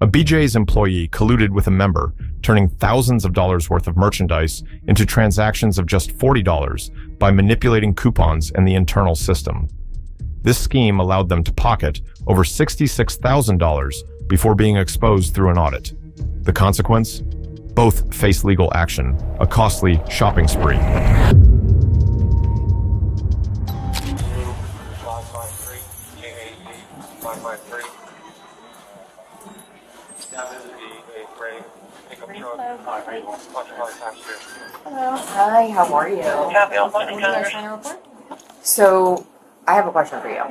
A BJ's employee colluded with a member, turning thousands of dollars worth of merchandise into transactions of just $40 by manipulating coupons and the internal system. This scheme allowed them to pocket over $66,000 before being exposed through an audit. The consequence? Both face legal action, a costly shopping spree. 553. Now this is a freight pickup truck. Hello. Hi, how are you? Would you guys sign a report? So, I have a question for you.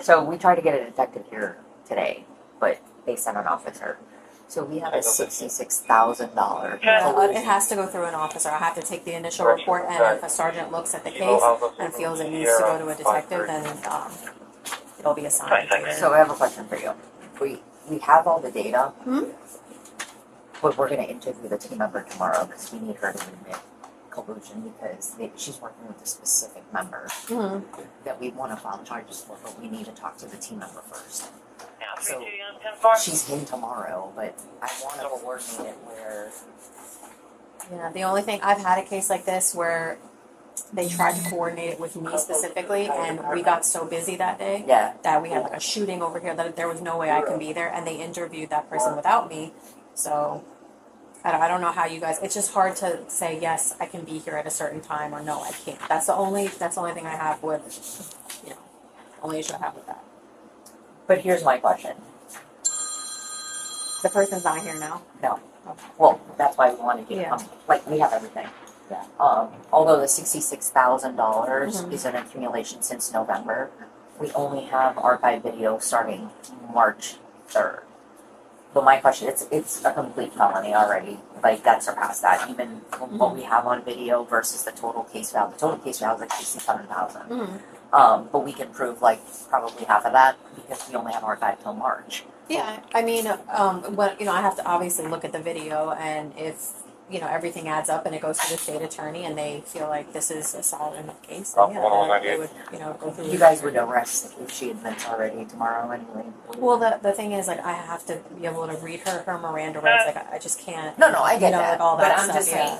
So, we tried to get a detective here today, but they sent an officer. So, we have a $66,000. It has to go through an officer. I have to take the initial report, and if a sergeant looks at the case and feels it needs to go to a detective, then it'll be assigned later. So, I have a question for you. We have all the data, but we're going to interview the team member tomorrow because we need her to admit collusion because she's working with a specific member that we want to file charges for, but we need to talk to the team member first. So she's in tomorrow, but I want to coordinate it where... Yeah, the only thing, I've had a case like this where they tried to coordinate it with me specifically, and we got so busy that day that we had like a shooting over here that there was no way I can be there, and they interviewed that person without me. So I don't know how you guys, it's just hard to say, yes, I can be here at a certain time, or no, I can't. That's the only thing I have with, only issue I have with that. But here's my question. The person's not here now? No. Okay. Well, that's why we wanted you to come. Like, we have everything. Yeah. Although the $66,000 is an accumulation since November, we only have archive video starting March 3rd. But my question, it's a complete felony already. Like, that surpassed that. Even what we have on video versus the total case value. The total case value is like $67,000. But we can prove like probably half of that because we only have archive till March. Yeah, I mean, I have to obviously look at the video, and if everything adds up and it goes to the state attorney and they feel like this is a solid enough case, then they would go through. You guys would arrest if she admits already tomorrow anyway. Well, the thing is, like, I have to be able to read her Miranda rights. Like, I just can't. No, I get that. Like, all that but I'm stuff, just saying,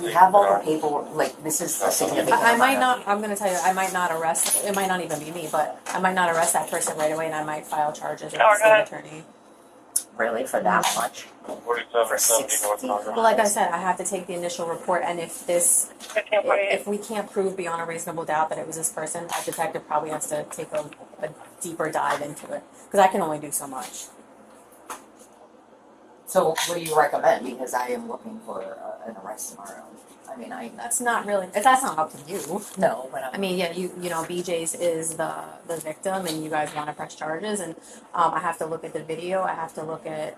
we have all the paperwork. Like, this is a significant. I might not. I'm going to tell you, I might not arrest. It might not even be me, but I might not arrest that person right away, and I might file charges with the state attorney. Really, for that much? For 60? Well, like I said, I have to take the initial report, and if we can't prove beyond a reasonable doubt that it was this person, a detective probably has to take a deeper dive into it, because I can only do so much. So, what do you recommend? Because I am looking for an arrest tomorrow. I mean, that's not up to you. No, but I mean, yeah, BJ's is the victim, and you guys want to press charges, and I have to look at the video. I have to look at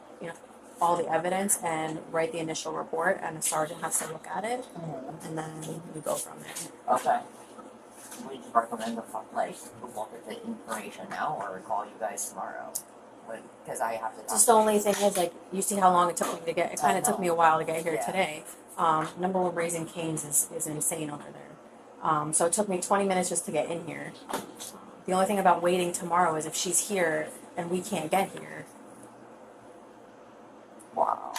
all the evidence and write the initial report, and the sergeant has to look at it, and then we go from there. Okay. Would you recommend to look at the information now, or call you guys tomorrow? Because I have to. Just the only thing is, like, you see how long it took me to get. It kind of took me a while to get here today. Number one, Raising Cane's is insane over there. So it took me 20 minutes just to get in here. The only thing about waiting tomorrow is if she's here and we can't get here. Wow.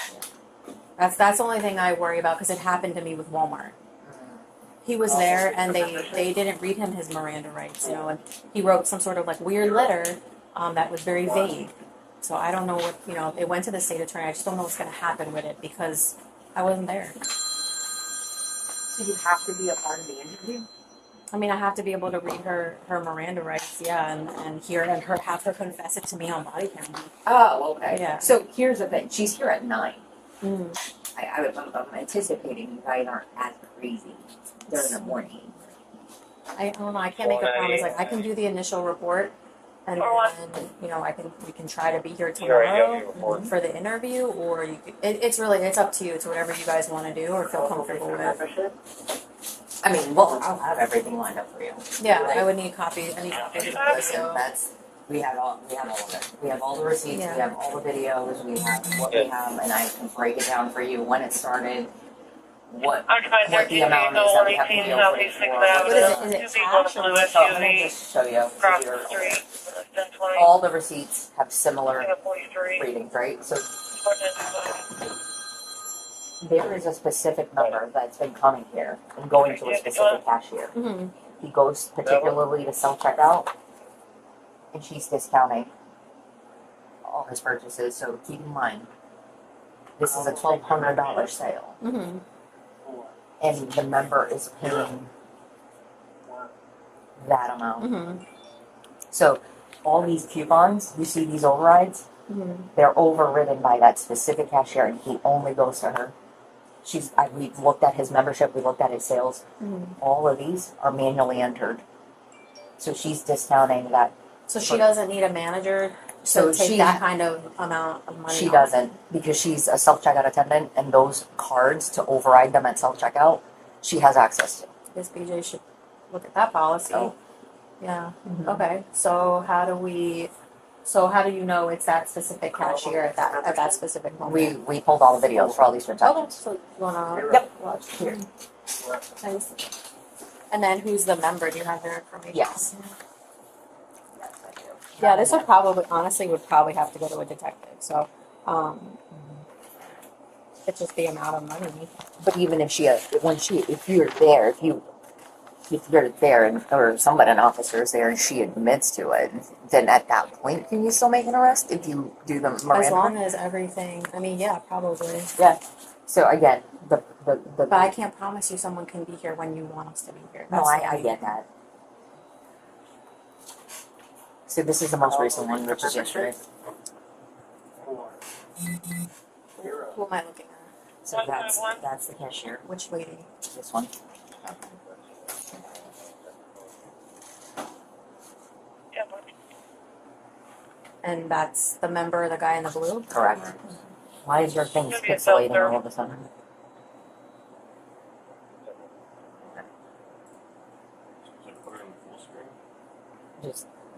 That's the only thing I worry about, because it happened to me with Walmart. He was there, and they didn't read him his Miranda rights, and he wrote some sort of like weird letter that was very vague. So I don't know what, it went to the state attorney. I just don't know what's going to happen with it because I wasn't there. So you have to be a part of the interview? I mean, I have to be able to read her Miranda rights, and have her confess it to me on Bodycam. Oh, okay. Yeah. So here's the thing. She's here at 9. I'm anticipating you guys aren't as crazy during the morning. I don't know. I can't make a promise. Like, I can do the initial report, and then we can try to be here tomorrow for the interview, or it's up to you. It's whatever you guys want to do or feel comfortable with. I mean, well, I'll have everything lined up for you. Yeah, I would need copies. Any copies of the video. We have all of it. We have all the receipts. We have all the videos. We have what we have, and I can break it down for you when it started. What the amount is that we have to deal with. What is it? Is it cash or what? So let me just show you. Across the street. 1020. all the receipts have similar 43. readings, right? So 1020. there is a specific number that's been coming here and going to a specific cashier. Mm-hmm. He goes particularly to self-checkout, and she's discounting all his purchases. So keep in mind, this is a $1,200 sale, Mm-hmm. and the member is paying that amount. Mm-hmm. So all these coupons, you see these overrides, Mm-hmm. they're overridden by that specific cashier, and he only goes to her. We've looked at his membership, we looked at his sales. Mm-hmm. All of these are manually entered. So she's discounting that. So she doesn't need a manager to So take she- that kind of amount of money. She off. doesn't, because she's a self-checkout attendant, and those cards to override them at self-checkout, she has access to. Guess BJ should look at that policy. Oh. Yeah. Mhm. Okay. So how do you know it's that specific cashier at that specific moment? We pulled all the videos for all these Okay. transactions. So you wanna Yep. watch here? Nice. And then who's the member? Do you have their information? Yes. Yeah, this would probably have to go to a detective. So, it's just the amount of money. But even if if you're there, if you're there or somebody, an officer is there and she admits to it, then at that point, can you still make an arrest if you do the Miranda? As long as everything, I mean, yeah, probably. Yeah. So again, the But I can't promise you someone can be here when you want us to be here. no, That's the I only- get that. So this is the most recent one, which is yesterday. Who am I looking at? So that's the cashier. Which lady? This one. Okay. Yeah, but And that's the member, the guy in the blue? Correct. Why is your thing Should be a pixelating self-serve. all of a sudden?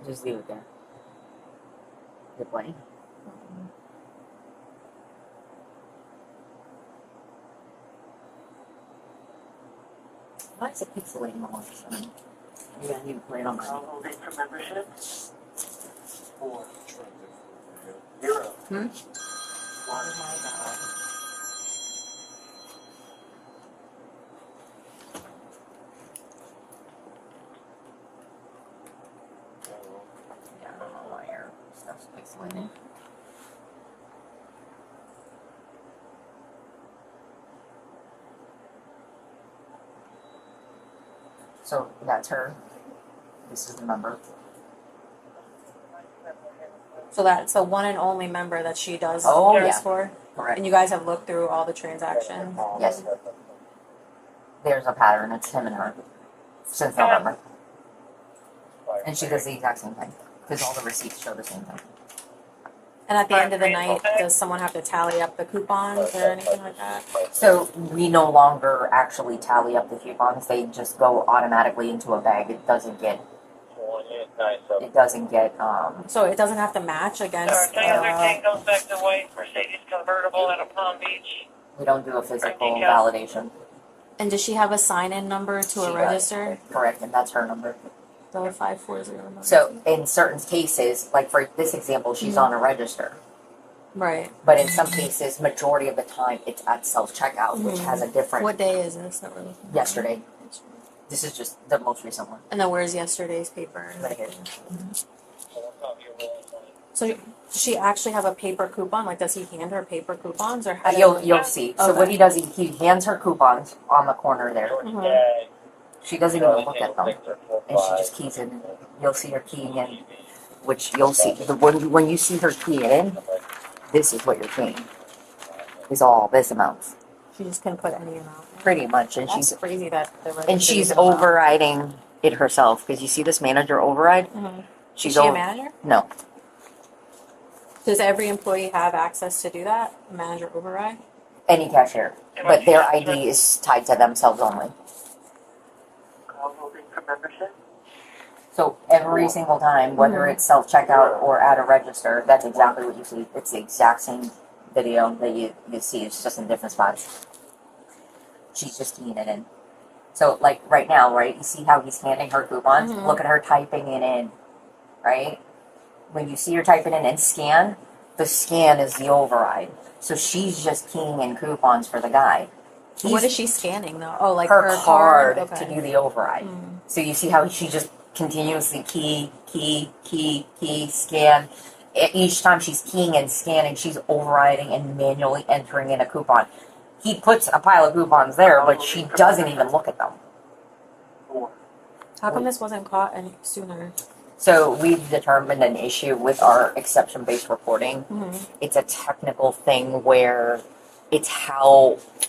Just leave it there. Good play. Why is it pixelating all of a sudden? Maybe I need to play it on my. holding for membership. 0. Hmm? Oh my god. Yeah, I don't know why your stuff's pixelating. So that's her. This is the number. So that's the one and only member that she does Oh, this yeah. for? Correct. And you guys have looked through all the transactions? Yes. There's a pattern. It's him and her since November. And she does the exact same thing because all the receipts show the same thing. And at the end of the night, does someone have to tally up the coupons or anything like that? So we no longer actually tally up the coupons. They just go automatically into a bag. It doesn't get. So it doesn't have to match against. Tango goes back to white Mercedes convertible out of Palm Beach. We don't do a physical Decal. validation. And does she have a sign-in number to She a does. register? Correct, and that's her number. The 540 number. So in certain cases, like for this example, she's on a register. Right. But in some cases, majority of the time, it's at self-checkout, which has a different. What day is this that we're looking at? Yesterday. This is just the most recent one. And then where's yesterday's paper? Right here. So does she actually have a paper coupon? Like, does he hand her paper coupons, or how? You'll see. So Okay. what he does, he hands her coupons on the corner there. Mhm. She doesn't even look at them, and she just keys in. You'll see her keying in, which you'll see. When you see her key in, this is what you're paying. Is all this amount, She just can put any amount. pretty much, and That's she's crazy that the and she's overriding it herself because you see this manager override. Mm-hmm. She's Is she a over. manager? No, Does every employee have access to do that? A manager override? any cashier, but their ID is tied to themselves only. Holding for membership. So every single time, whether it's self-checkout or at a register, that's exactly what you see. It's the exact same video that you see. It's just in different spots. She's just keying it in. So like right now, right, you see how he's handing her coupons? Mhm. Look at her typing it in, right? when you see her type it in and scan, the scan is the override. So she's just keying in coupons for the guy. What is she scanning though? Oh, like her card Okay. to do the override. So you see how she just continuously key, scan. Each time she's keying and scanning, she's overriding and manually entering in a coupon. He puts a pile of coupons there, but she doesn't even look at them. How come this wasn't caught any sooner? So we've determined an issue with our exception-based reporting. It's a technical thing where it's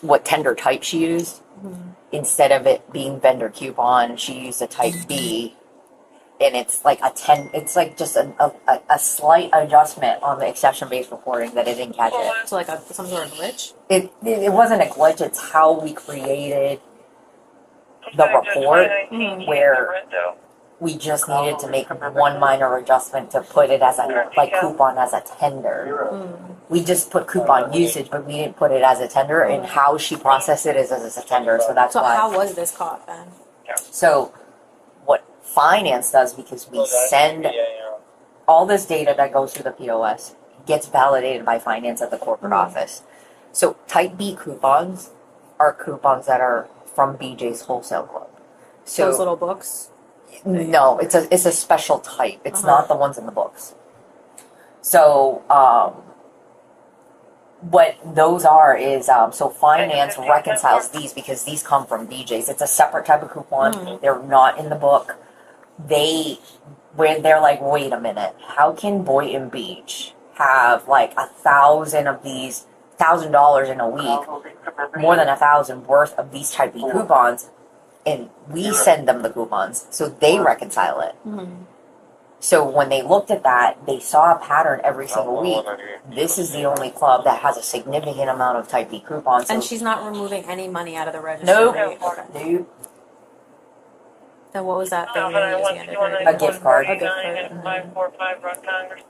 what tender type she used. Instead of it being vendor coupon, she used a type B, and it's like it's like just a slight adjustment on the exception-based reporting that it didn't catch it. So like some sort of glitch? It wasn't a glitch, it's how we created the report where we just needed to make one minor adjustment to put it as a coupon as a tender. We just put coupon usage, but we didn't put it as a tender, and how she processed it is as a tender. So that's why. So how was this caught then? So what finance does, because we send all this data that goes through the POS, gets validated by finance at the corporate office. So type B coupons are coupons that are from BJ's Wholesale Club. So those little books? No, it's a special type. It's not the ones in the books. So what those are is so finance reconciles these because these come from BJ's. It's a separate type of coupon. They're not in the book. They're like, wait a minute, how can Boynton Beach have like 1,000 of these $1,000 in a week, more than 1,000 worth of these type of coupons? And we send them the coupons, so they reconcile it. So when they looked at that, they saw a pattern every single week. This is the only club that has a significant amount of type B coupons. And she's not removing any money out of the register. Nope. Right? Nope. Then what was that thing that you just handed her? A gift card. A gift card. 545 Rock Congress.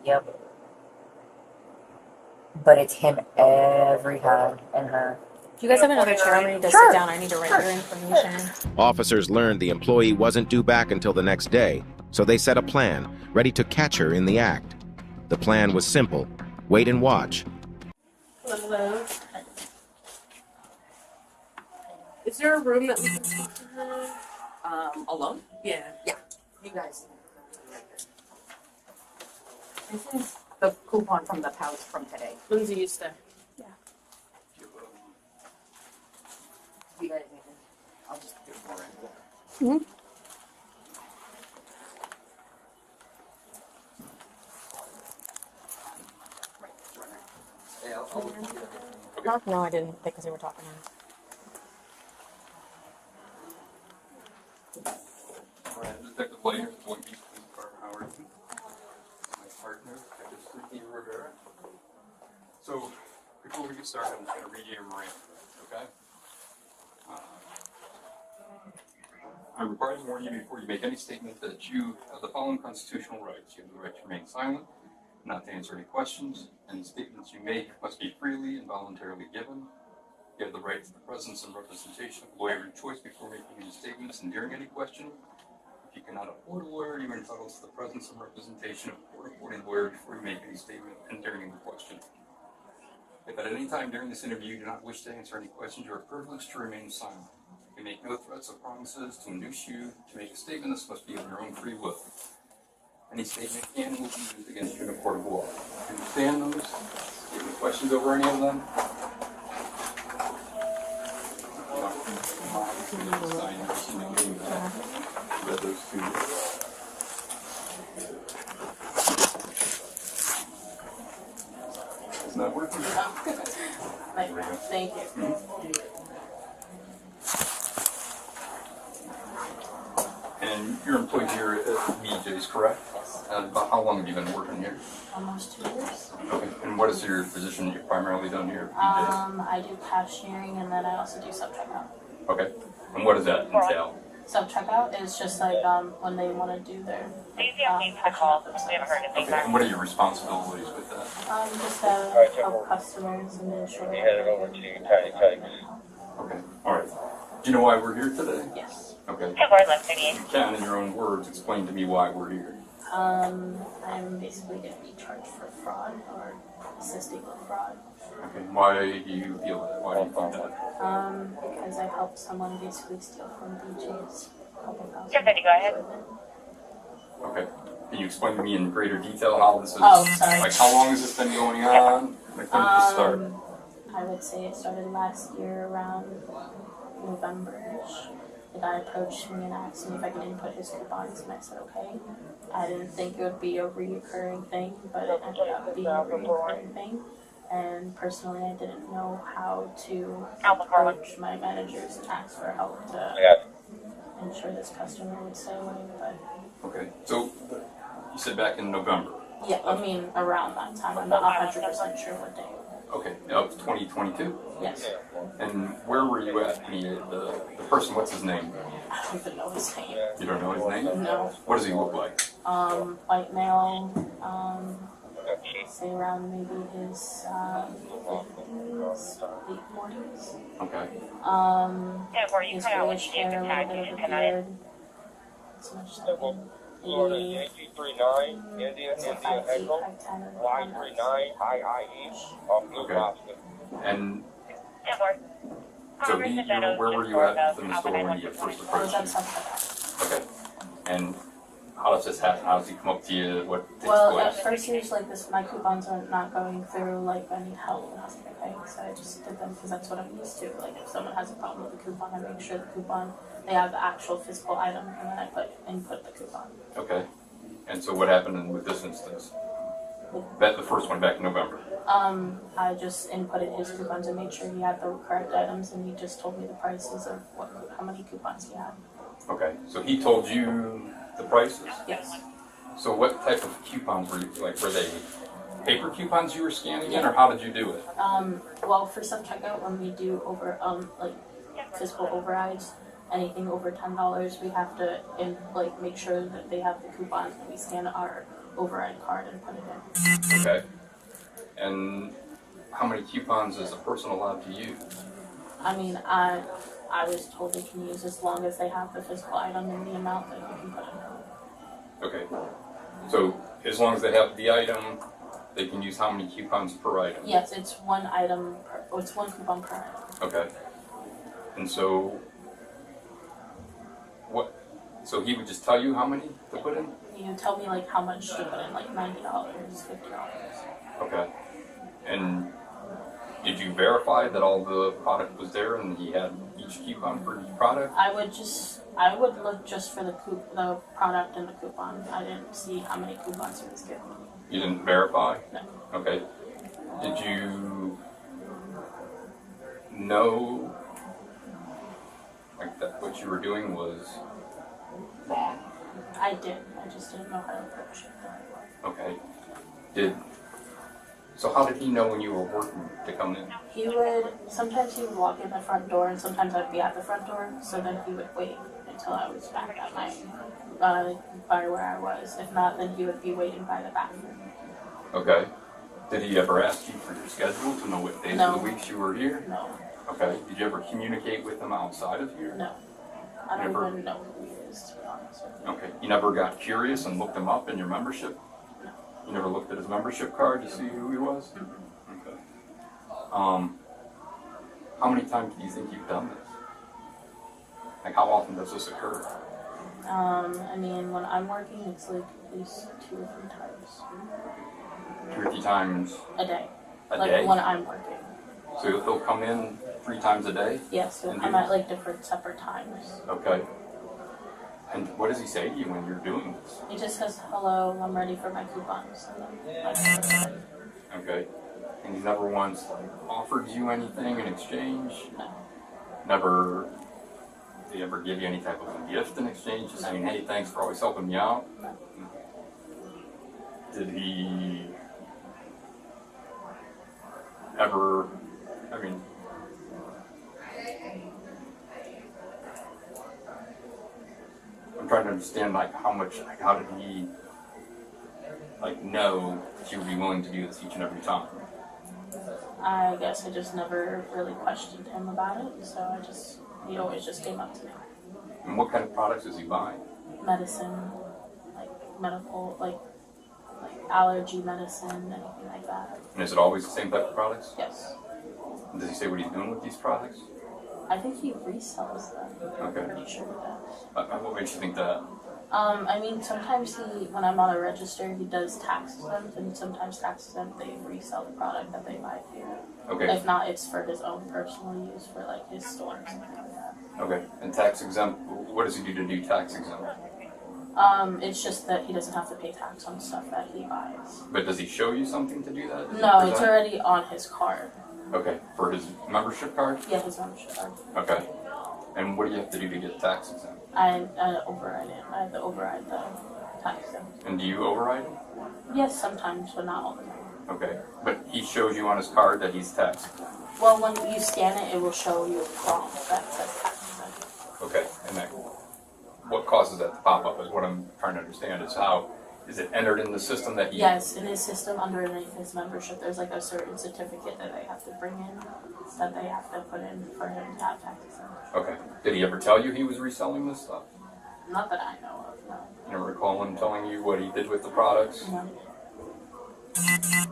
Yep. But it's him every time and her. Do you guys have another chair? I need to sit down. I need to write your information. Officers learned the employee wasn't due back until the next day, so they set a plan, ready to catch her in the act. The plan was simple: wait and watch. Hello. Is there a room that we can talk to her? Alone? Yeah. Yeah. You guys. This is the coupon from the pouch from today. Lindsay used to. You guys need to, I'll just do it more. No, I didn't, because we were talking. Detective Blaine, Point Beach Police Department, Howard. My partner, Detective Steve Rivera. So, before we get started, I'm just going to read you your Miranda, okay? I'm required to warn you before you make any statement that you have the following constitutional rights. You have the right to remain silent, not to answer any questions. Any statements you make must be freely and voluntarily given. You have the right to the presence and representation of a lawyer of your choice before making any statements and during any question. If you cannot afford a lawyer, you are entitled to the presence and representation of a court-appointed lawyer before you make any statement and during any question. If at any time during this interview you do not wish to answer any questions, you are privileged to remain silent. You make no threats or promises to induce you to make a statement. This must be of your own free will. Any statement can and will be used against you in a court of law. Do you understand those? Do you have any questions over any of them? Read those two. It's not working. Thank you. And you're employed here at BJ's, correct? About how long have you been working here? Almost 2 years. Okay. And what is your position you've primarily done here at BJ's? I do cashiering and then I also do self-checkout. Okay. And what does that entail? Self-checkout is just like when they want to do their These need to call. We haven't heard anything Okay. back. And what are your responsibilities with that? just help customers and ensure. You headed over to Tiny Tykes. Okay. All right. Do you know why we're here today? Yes. Okay. Hey, Lord, left 38. You can, in your own words, explain to me why we're here. I'm basically going to be charged for fraud or assisting with fraud. Okay. Why do you feel that? Why do you think that? Because I helped someone basically steal from BJ's a couple thousand. You're good to go ahead. Okay. Can you explain to me in greater detail how this is? Oh, sorry. Like, how long has this been going on? Like, when did this start? I would say it started last year around November-ish. The guy approached me and asked me if I could input his coupons, and I said okay. I didn't think it would be a reoccurring thing, but it ended up being a reoccurring thing. And personally, I didn't know how to approach my managers and ask for help to ensure this customer would stay away. But Okay. So, you said back in November. yeah, I mean around that time. I'm not 100% sure what day. Okay. Of 2022. Yes. And where were you at? The person. What's his name? I don't even know his name. You don't know his name? No. What does he look like? White male, say around maybe his 50s, late 40s. Okay. Yeah, where you His kind of grayish hair, a little bit of a beard. It's much something. Florida Maybe 839, India, it's a India 5'8", Echo, 5'10", or Y39, high IE, of Blue Okay. Lobster. And Yeah, Lord. so where were you at in the store when you first I was approached at him? Sunset. Okay. And how does this happen? How does he come up to you? What takes Well, at place? first he was like this, my coupons are not going through, like I need help, and I was like, okay, so I just did them because that's what I'm used to. Like if someone has a problem with the coupon, I make sure the coupon, they have the actual physical item, and then I input the coupon. Okay. And so what happened with this instance? The first one back in November. I just inputted his coupons and made sure he had the correct items, and he just told me the prices of how many coupons he had. Okay. So he told you the prices? Yes. So what type of coupons were you, like, were they paper coupons you were scanning in, or how did you do it? Well, for self-checkout, when we do like physical overrides, anything over $10, we have to make sure that they have the coupons, and we scan our override card and put it in. Okay. And how many coupons is a person allowed to use? I mean, I was told they can use as long as they have the physical item and the amount that you can put in. Okay. So as long as they have the item, they can use how many coupons per item? Yes, it's one coupon per item. Okay. And so so he would just tell you how many to put in? You tell me like how much to put in, like $90, $50. Okay. And did you verify that all the product was there and he had each coupon for each product? I would look just for the product and the coupon. I didn't see how many coupons he was giving me. You didn't verify? No. Okay. Did you know that what you were doing was wrong? I did. I just didn't know how to approach it the right way. Okay. So how did he know when you were working to come in? Sometimes he would walk in the front door, and sometimes I'd be at the front door, so then he would wait until I was back at my, by where I was. If not, then he would be waiting by the bathroom. Okay. Did he ever ask you for your schedule to know what days of the weeks you were here? No. Okay. Did you ever communicate with him outside of here? No. I don't even know who he is, to be honest with you. Okay. You never got curious and looked him up in your membership? No. You never looked at his membership card to see who he was? Mm-hmm. Okay. How many times do you think you've done this? Like, how often does this occur? I mean, when I'm working, it's like at least 2 or 3 times 2 or 3 times a day. a Like day? when I'm working. So he'll come in 3 times a day? Yes, so And I'm do- at like different separate times. Okay. And what does he say to you when you're doing this? He just says, hello, I'm ready for my coupons. And then I put it in. Okay. And he's never once offered you anything in exchange? No. Never, did he ever give you any type of a gift in exchange? Just saying, hey, thanks for always helping me out? No. Did he ever, I mean, I'm trying to understand, like, how did he, like, know that you would be willing to do this each and every time? I guess I just never really questioned him about it, so he always just came up to me. And what kind of products is he buying? Medicine, like medical, like allergy medicine, anything like that. And is it always the same type of products? Yes. Does he say what he's doing with these products? I think he resells them. Okay. I'm pretty sure he does. What makes you think that? I mean, sometimes when I'm on a register, he does tax exempt, and sometimes tax exempt, they resell the product that they buy here. Okay. If not, it's for his own personal use, for like his store or something like that. Okay. And tax exempt, what does he do to do tax exempt? It's just that he doesn't have to pay tax on stuff that he buys. But does he show you something to do that? Does No, he it's present? already on his card. Okay. For his membership card? Yeah, his membership card. Okay. And what do you have to do to get tax exempt? I override it. I have to override the tax exempt. And do you override it? Yes, sometimes, but not all the time. Okay. But he shows you on his card that he's taxed. Well, when you scan it, it will show you a prompt that says tax exempt. Okay. And that, what causes that to pop up is what I'm trying to understand is how, is it entered in the system that he... Yes, in his system underneath his membership, there's like a certain certificate that they have to bring in, that they have to put in for him to have tax exempt. Okay. Did he ever tell you he was reselling this stuff? Not that I know of, no. You never recall him telling you what he did with the products? No.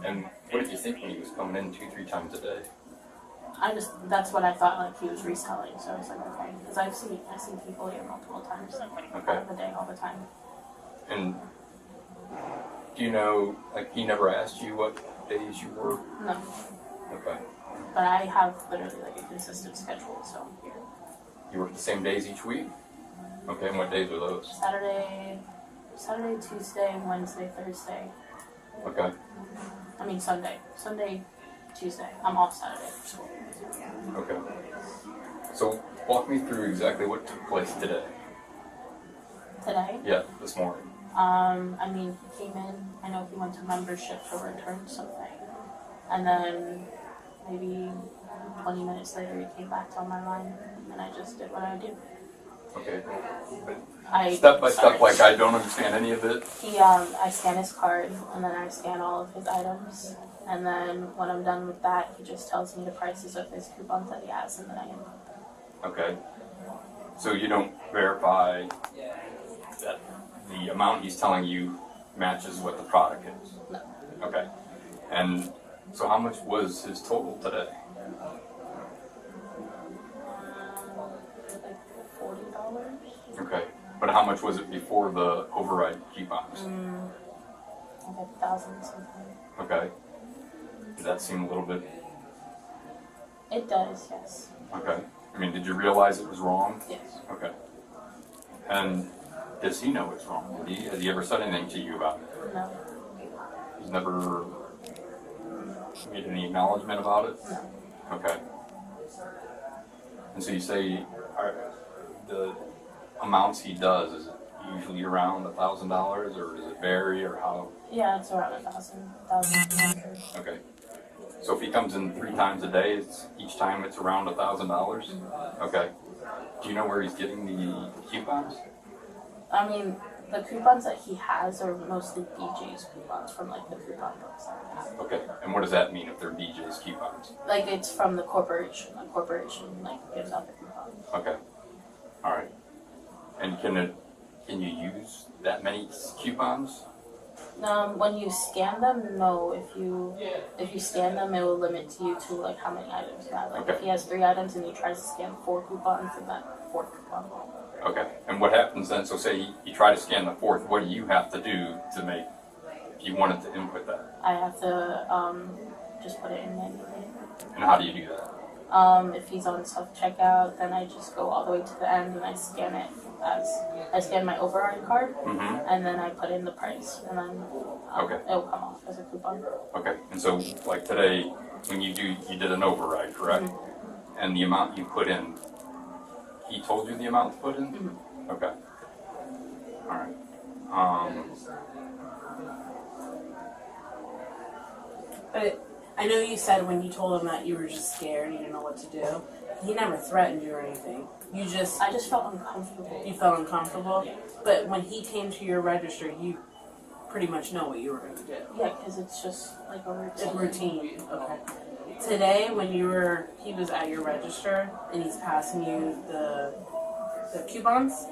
And what did you think when he was coming in 2-3 times a day? That's what I thought, like he was reselling, so I was like, okay. Because I've seen people here multiple times, Okay. out of the day, all the time. And do you know, like, he never asked you what days you work? No. Okay. But I have literally like a consistent schedule, so I'm here. You work the same days each week? Okay, and what days are those? Saturday, Tuesday, Wednesday, Thursday. Okay. I mean Sunday. Sunday, Tuesday. I'm off Saturday for school. Okay. So walk me through exactly what took place today. Today? Yeah, this morning. I mean, he came in, I know he went to membership to return something. And then maybe 20 minutes later he came back to on my line and I just did what I do. Okay. But I step by step, like I don't understand any of it. I scan his card and then I scan all of his items. And then when I'm done with that, he just tells me the prices of his coupons that he has and then I input them. Okay. So you don't verify that the amount he's telling you matches what the product is? No. Okay. And so how much was his total today? Like $40. Okay. But how much was it before the override coupons? Like 1,000 something. Okay. Does that seem a little bit... It does, yes. Okay. I mean, did you realize it was wrong? Yes. Okay. And does he know it's wrong? Has he ever said anything to you about it? No. He's never made any acknowledgement about it? No. Okay. And so you say the amounts he does, is it usually around $1,000 or does it vary or how? Yeah, it's around 1,200. Okay. So if he comes in 3 times a day, each time it's around $1,000? Okay. Do you know where he's getting the coupons? I mean, the coupons that he has are mostly BJ's coupons from like the coupon books that we have. Okay. And what does that mean if they're BJ's coupons? Like it's from the corporation. The corporation like gives out the coupons. Okay. All right. And can you use that many coupons? When you scan them, no. If you scan them, it will limit you to like how many items you have. Like if he has 3 items and he tries to scan 4 coupons, then that 4th coupon won't work. Okay. And what happens then? So say you try to scan the 4th. What do you have to do to make, if you wanted to input that? I have to just put it in manually. And how do you do that? If he's on self-checkout, then I just go all the way to the end and I scan it I scan my override card, and then I put in the price, and then it'll come off as a coupon. Okay. And so, like today, when you did an override, correct? And the amount you put in, he told you the amount to put in? Okay. All right. But I know you said when you told him that you were just scared, you didn't know what to do. He never threatened you or anything. I just felt uncomfortable. You felt uncomfortable? But when he came to your register, you pretty much know what you were going to do. Yeah, because it's just like a routine. It's routine. Okay. Today, when he was at your register and he's passing you the coupons,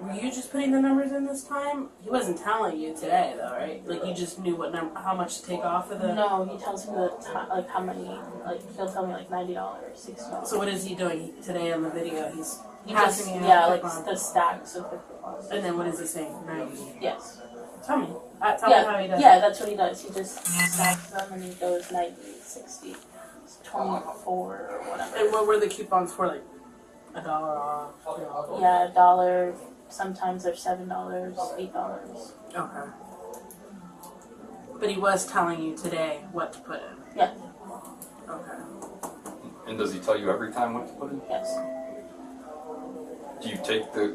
Were you just putting the numbers in this time? He wasn't telling you today, though, right? Like you just knew what how much to take off of the. No, he tells me like how many. Like he'll tell me like $90, $60. So what is he doing today on the video? He just passing like coupons. the stacks of the coupons. And then what is he saying? 90. Yes. Tell me. Tell me how he does. Yeah, that's what he does. He just stacks them and he goes 90, 60, 24 or whatever. And what were the coupons for? Like $1 off. Yeah, $1. Sometimes they're $7, $8. Okay. But he was telling you today what to put in. Yeah. Okay. And does he tell you every time what to put in? Yes. Do you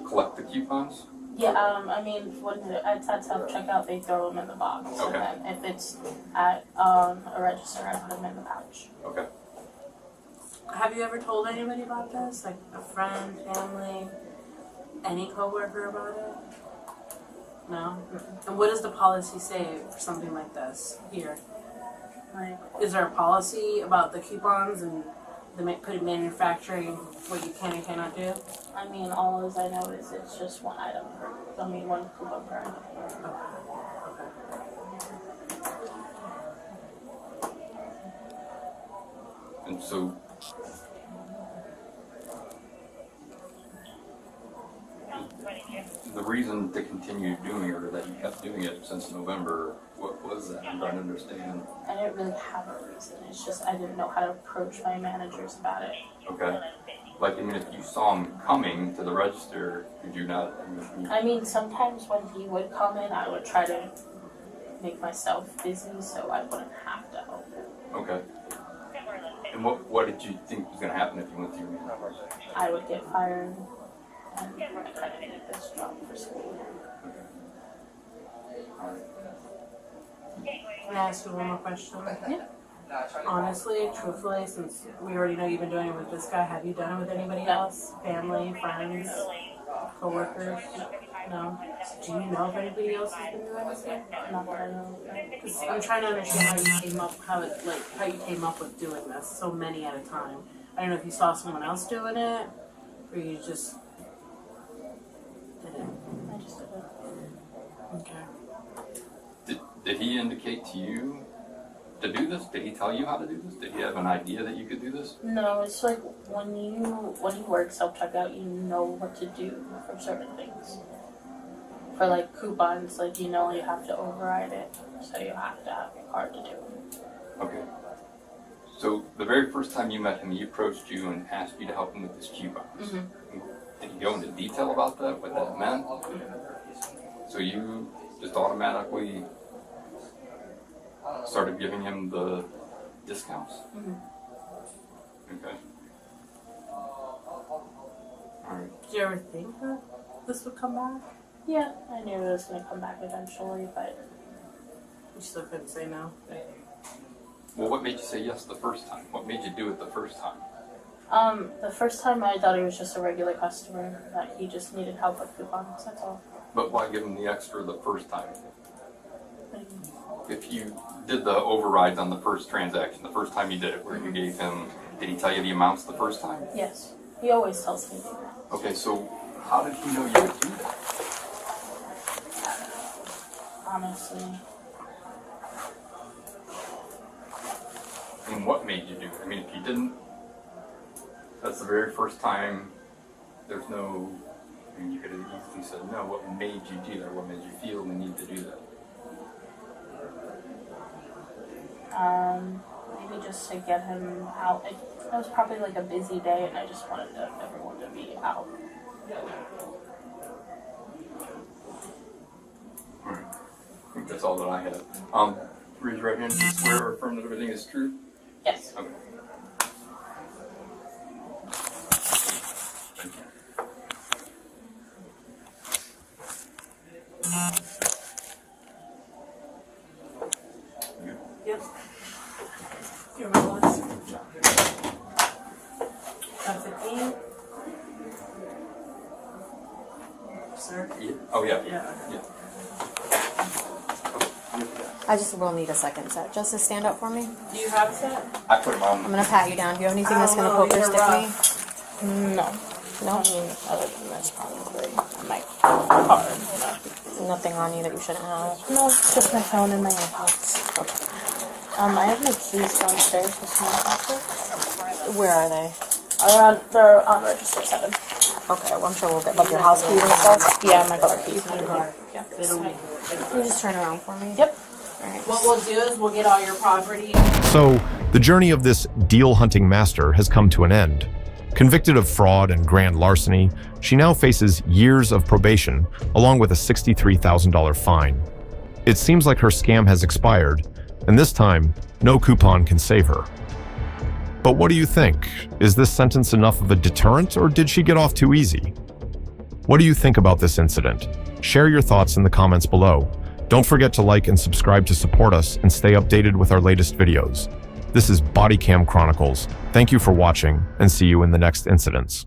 collect the coupons? Yeah, I mean, when it's at self-checkout, they throw them in the box. Okay. And then if it's at a register, I put them in the pouch. Okay. Have you ever told anybody about this? Like a friend, family, any coworker about it? No? And what does the policy say for something like this here? Like, is there a policy about the coupons and the manufacturing, what you can and cannot do? I mean, all as I know is it's just one item one coupon per item. And so, the reason to continue doing it, or that you kept doing it since November, what was that? I'm trying to understand. I didn't really have a reason. It's just I didn't know how to approach my managers about it. Okay. Like, I mean, if you saw him coming to the register, could you not? I mean, sometimes when he would come in, I would try to make myself busy so I wouldn't have to help him. Okay. And what did you think was going to happen if you went to your manager? I would get fired, and I kind of need this job for school. Can I ask you one more question? Yeah. Honestly, truthfully, since we already know you've been doing it with this guy, have you done it with anybody else? Family, friends, co-workers? No? Do you know if anybody else has been doing this here? Not that I know. 'Cause I'm trying to understand how you came up, how you came up with doing this, so many at a time. I don't know if you saw someone else doing it, or you just did it. I just did it. Okay. Did he indicate to you to do this? Did he tell you how to do this? Did he have an idea that you could do this? No, it's like when you work self-checkout, you know what to do for certain things. For like coupons, like you know you have to override it, so you have to have your card to do it. Okay. So the very first time you met him, he approached you and asked you to help him with his coupons. Mm-hmm. Did he go into detail about that, what that meant? So you just automatically started giving him the discounts? Mm-hmm. Okay. Alright. Did you ever think that this would come back? Yeah, I knew it was going to come back eventually, but You still couldn't say no. Well, what made you say yes the first time? What made you do it the first time? the first time I thought he was just a regular customer, that he just needed help with coupons, that's all. But why give him the extra the first time? If you did the overrides on the first transaction, the first time you did it, where you gave him, did he tell you the amounts the first time? Yes, he always tells me that. Okay, so how did he know you would do that? Honestly, And what made you do it? I mean, if you didn't, that's the very first time, there's no, I mean, you could have easily said no. What made you do that? What made you feel the need to do that? maybe just to get him out. It was probably like a busy day, and I just wanted everyone to be out. Alright. I think that's all that I have. Raise your right hand. Do you swear or affirm that everything is true? Yes. Okay. Thank you. You? Yep. You remember this? 15? Sir? Yeah. Oh, yeah. Yeah. Yeah. I just will need a second set. Justice, stand up for me. Do you have a set? I put them on. I'm gonna pat you down. Do you have anything that's I gonna don't know, poker these are stick me? No. No? I mean, other than this, probably. On my card. Nothing on you that you shouldn't have. No, it's just my phone and my AirPods. I have my keys downstairs with my pocket. Where are they? They're on register 7. Okay, well, I'm sure we'll get like your house keys and stuff. Yeah, my car keys. Yeah. Can you just turn around for me? Yep. Alright. What we'll do is we'll get all your property. So, the journey of this deal-hunting master has come to an end. Convicted of fraud and grand larceny, she now faces years of probation, along with a $63,000 fine. It seems like her scam has expired, and this time, no coupon can save her. But what do you think? Is this sentence enough of a deterrent, or did she get off too easy? What do you think about this incident? Share your thoughts in the comments below. Don't forget to like and subscribe to support us and stay updated with our latest videos. This is Bodycam Chronicles. Thank you for watching, and see you in the next incidents.